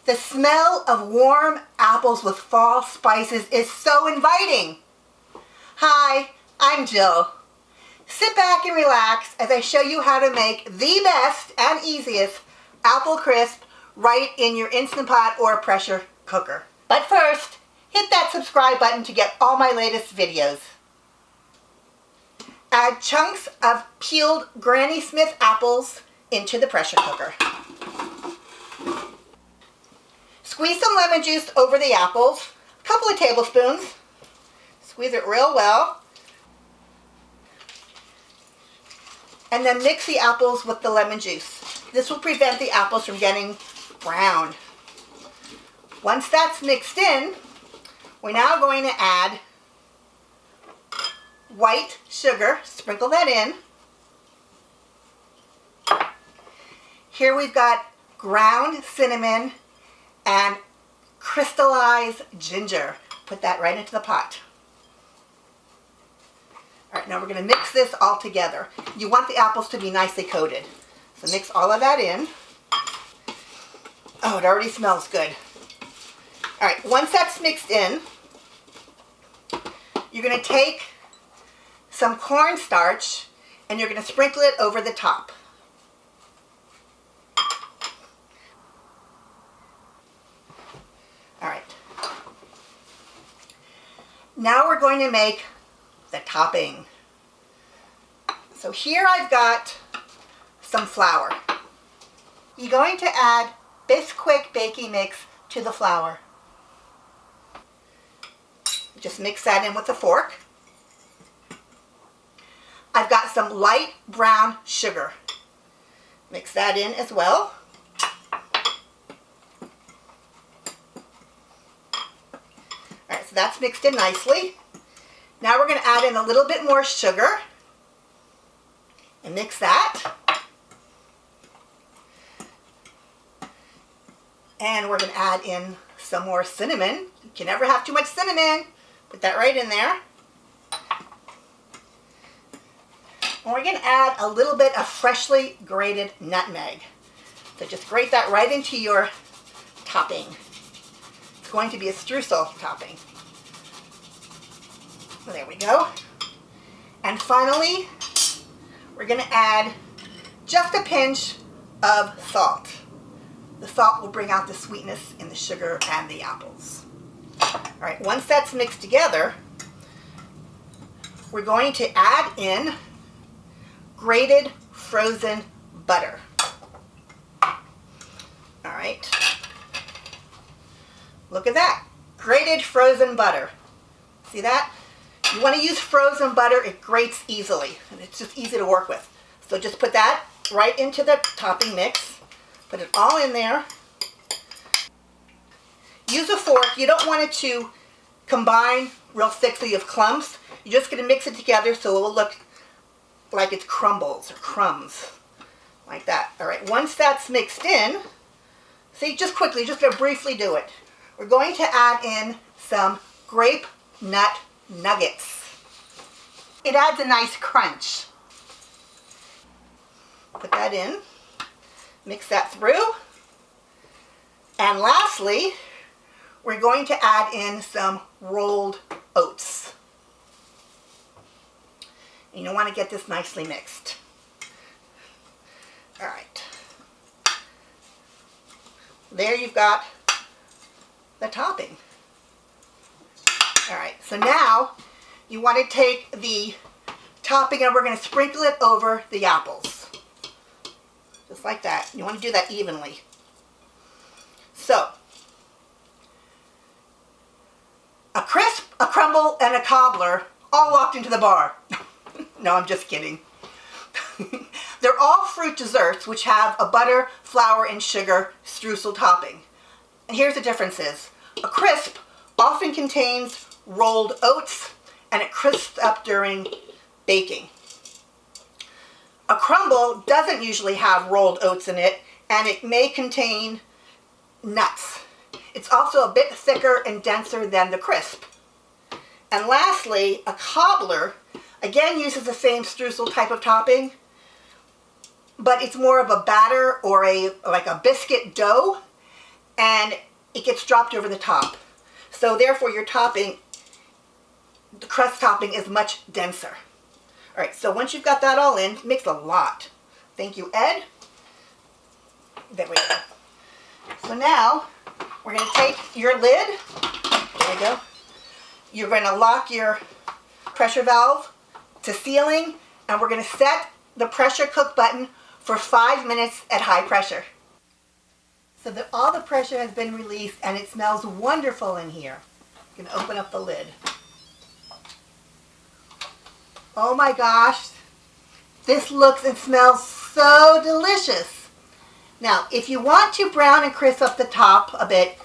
The smell of warm apples with fall spices is so inviting. Hi, I'm Jill. Sit back and relax as I show you how to make the best and easiest apple crisp right in your Instant Pot or pressure cooker. But first, hit that subscribe button to get all my latest videos. Add chunks of peeled Granny Smith apples into the pressure cooker. Squeeze some lemon juice over the apples, a couple of tablespoons. Squeeze it real well. And then mix the apples with the lemon juice. This will prevent the apples from getting brown. Once that's mixed in, we're now going to add white sugar. Sprinkle that in. Here we've got ground cinnamon and crystallized ginger. Put that right into the pot. All right, now we're going to mix this all together. You want the apples to be nicely coated. So mix all of that in. Oh, it already smells good. All right, once that's mixed in, you're going to take some cornstarch and you're going to sprinkle it over the top. All right. Now we're going to make the topping. So here I've got some flour. You're going to add Bisquick baking mix to the flour. Just mix that in with a fork. I've got some light brown sugar. Mix that in as well. All right, so that's mixed in nicely. Now we're going to add in a little bit more sugar and mix that. And we're going to add in some more cinnamon. You can never have too much cinnamon. Put that right in there. And we're going to add a little bit of freshly grated nutmeg. So just grate that right into your topping. It's going to be a streusel topping. There we go. And finally, we're going to add just a pinch of salt. The salt will bring out the sweetness in the sugar and the apples. All right, once that's mixed together, we're going to add in grated frozen butter. All right. Look at that. Grated frozen butter. See that? You want to use frozen butter, it grates easily, and it's just easy to work with. So just put that right into the topping mix. Put it all in there. Use a fork. You don't want it to combine real thick so you have clumps. You're just going to mix it together so it will look like it's crumbles or crumbs. Like that. All right, once that's mixed in, see, just quickly, just going to briefly do it. We're going to add in some grape nut nuggets. It adds a nice crunch. Put that in. Mix that through. And lastly, we're going to add in some rolled oats. And you want to get this nicely mixed. All right. There you've got the topping. All right, so now you want to take the topping and we're going to sprinkle it over the apples. Just like that. You want to do that evenly. So, a crisp, a crumble, and a cobbler all walked into the bar. No, I'm just kidding. They're all fruit desserts which have a butter, flour, and sugar streusel topping. And here's the differences. A crisp often contains rolled oats and it crisps up during baking. A crumble doesn't usually have rolled oats in it and it may contain nuts. It's also a bit thicker and denser than the crisp. And lastly, a cobbler again uses the same streusel type of topping, but it's more of a batter or like a biscuit dough, and it gets dropped over the top. So therefore your topping, the crust topping is much denser. All right, so once you've got that all in, mix a lot. Thank you, Ed. There we go. So now we're going to take your lid. There you go. You're going to lock your pressure valve to sealing, and we're going to set the pressure cook button for 5 minutes at high pressure. So that all the pressure has been released and it smells wonderful in here. I'm going to open up the lid. Oh my gosh, this looks and smells so delicious. Now, if you want to brown and crisp up the top a bit,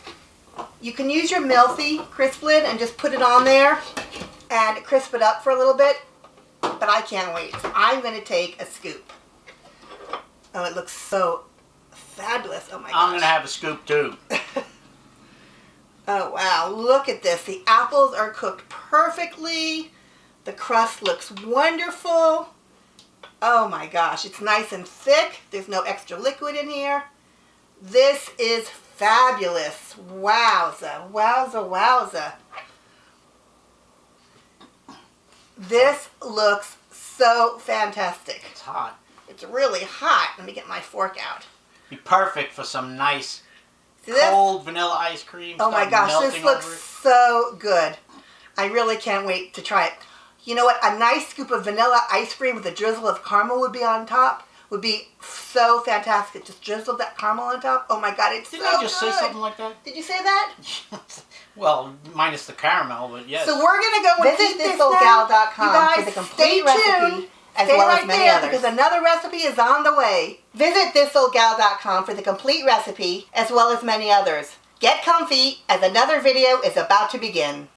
you can use your Milthy crisp lid and just put it on there and crisp it up for a little bit, but I can't wait. So I'm going to take a scoop. Oh, it looks so fabulous. Oh my gosh. I'm going to have a scoop too. Oh wow, look at this. The apples are cooked perfectly. The crust looks wonderful. Oh my gosh, it's nice and thick. There's no extra liquid in here. This is fabulous. Wowza, wowza, wowza. This looks so fantastic. It's hot. It's really hot. Let me get my fork out. Be perfect for some nice See cold vanilla ice cream. Oh my gosh, this looks so good. I really can't wait to try it. You know what? A nice scoop of vanilla ice cream with a drizzle of caramel would be on top. Would be so fantastic. Just drizzle that caramel on top. Oh my God, it's Didn't so I just good. say something like that? Did you say that? Well, minus the caramel, but yes. So we're going to go and Visit eat this thisOldgal.com for the complete recipe as Stay well right as many there others. because Because another recipe is on the way. Visit thisOldgal.com for the complete recipe as well as many others. Get comfy as another video is about to begin.